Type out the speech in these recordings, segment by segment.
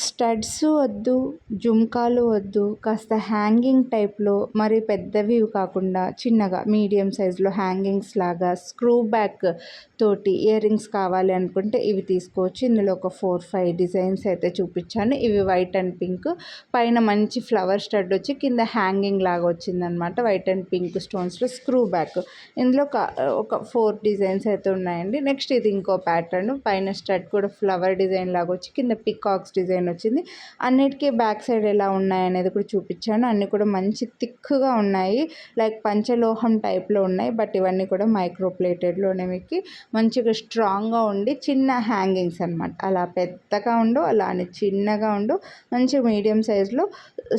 Studs వద్దు, జుంకాలు వద్దు, కాస్త హ్యాంగింగ్ టైప్‌లో మరి పెద్దవి కాకుండా చిన్నగా మీడియం సైజులో హ్యాంగింగ్స్ లాగా స్క్రూ బ్యాక్ తోటి ఇయర్ రింగ్స్ కావాలి అనుకుంటే ఇవి తీసుకోవచ్చు. ఇందులో ఒక 4, 5 డిజైన్స్ అయితే చూపించాను. ఇవి వైట్ అండ్ పింక్, పైన మంచి ఫ్లవర్ స్టడ్ వచ్చి కింద హ్యాంగింగ్ లాగా వచ్చిందనమాట. వైట్ అండ్ పింక్ స్టోన్స్లో స్క్రూ బ్యాక్. ఇందులో ఒక 4 డిజైన్స్ అయితే ఉన్నాయండి. నెక్స్ట్ ఇది ఇంకో ప్యాటర్న్, పైన స్టడ్ కూడా ఫ్లవర్ డిజైన్ లాగా వచ్చి కింద పికాక్స్ డిజైన్ వచ్చింది. అన్నిటికీ బ్యాక్ సైడ్ ఎలా ఉన్నాయనేది కూడా చూపించాను. అన్నీ కూడా మంచి థిక్గా ఉన్నాయి, లైక్ పంచలోహం టైప్లో ఉన్నాయి. బట్ ఇవన్నీ కూడా మైక్రో ప్లేటెడ్లోనే మీకు మంచిగా స్ట్రాంగ్గా ఉండి చిన్న హ్యాంగింగ్స్ అనమాట. అలా పెద్దగా ఉండు, అలా అని చిన్నగా ఉండు, మంచి మీడియం సైజులో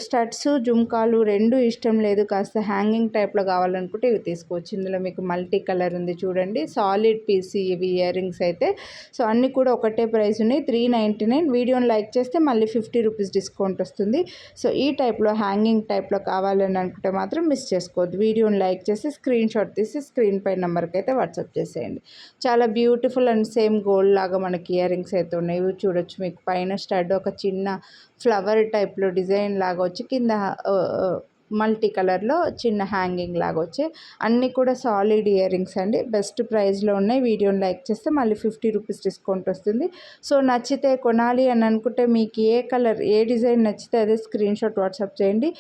స్టడ్స్ జుంకాలు రెండు ఇష్టం లేదు, కాస్త హ్యాంగింగ్ టైప్లో కావాలనుకుంటే ఇవి తీసుకోవచ్చు. ఇందులో మీకు మల్టీ కలర్ ఉంది చూడండి, సాలిడ్ పీస్ ఇవి ఇయర్ రింగ్స్ అయితే. సో అన్నీ కూడా ఒకటే ప్రైస్ ఉన్నాయి, 399. వీడియోని లైక్ చేస్తే మళ్ళీ 50 రూపీస్ డిస్కౌంట్ వస్తుంది. సో ఈ టైప్లో హ్యాంగింగ్ టైప్లో కావాలని అనుకుంటే మాత్రం మిస్ చేసుకోవద్దు. వీడియోని లైక్ చేసి స్క్రీన్ షాట్ తీసి స్క్రీన్ పై నెంబర్కి అయితే వాట్సాప్ చేసేయండి. చాలా బ్యూటిఫుల్ అండ్ సేమ్ గోల్డ్ లాగా మనకి ఇయర్ రింగ్స్ అయితే ఉన్నాయి. ఇవి చూడొచ్చు, మీకు పైన స్టడ్ ఒక చిన్న ఫ్లవర్ టైప్లో డిజైన్ లాగా వచ్చి కింద మల్టీ కలర్లో చిన్న హ్యాంగింగ్ లాగా వచ్చి అన్నీ కూడా సాలిడ్ ఇయర్ రింగ్స్ అండి. బెస్ట్ ప్రైస్లో ఉన్నాయి. వీడియోని లైక్ చేస్తే మళ్ళీ 50 రూపీస్ డిస్కౌంట్ వస్తుంది. సో నచ్చితే కొనాలి అని అనుకుంటే మీకు ఏ కలర్ ఏ డిజైన్ నచ్చితే అదే స్క్రీన్ షాట్ వాట్సాప్ చేయండి.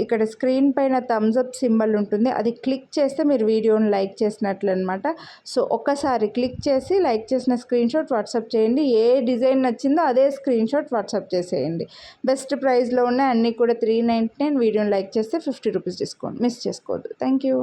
ఇక్కడ స్క్రీన్ పైన థమ్స్ అప్ సింబల్ ఉంటుంది, అది క్లిక్ చేస్తే మీరు వీడియోని లైక్ చేసినట్లు అనమాట. సో ఒక్కసారి క్లిక్ చేసి లైక్ చేసిన స్క్రీన్ షాట్ వాట్సాప్ చేయండి. ఏ డిజైన్ నచ్చిందో అదే స్క్రీన్ షాట్ వాట్సాప్ చేసేయండి. బెస్ట్ ప్రైస్లో ఉన్నాయి, అన్నీ కూడా 399. వీడియోని లైక్ చేస్తే 50 రూపీస్ డిస్కౌంట్. మిస్ చేసుకోవద్దు. Thank you.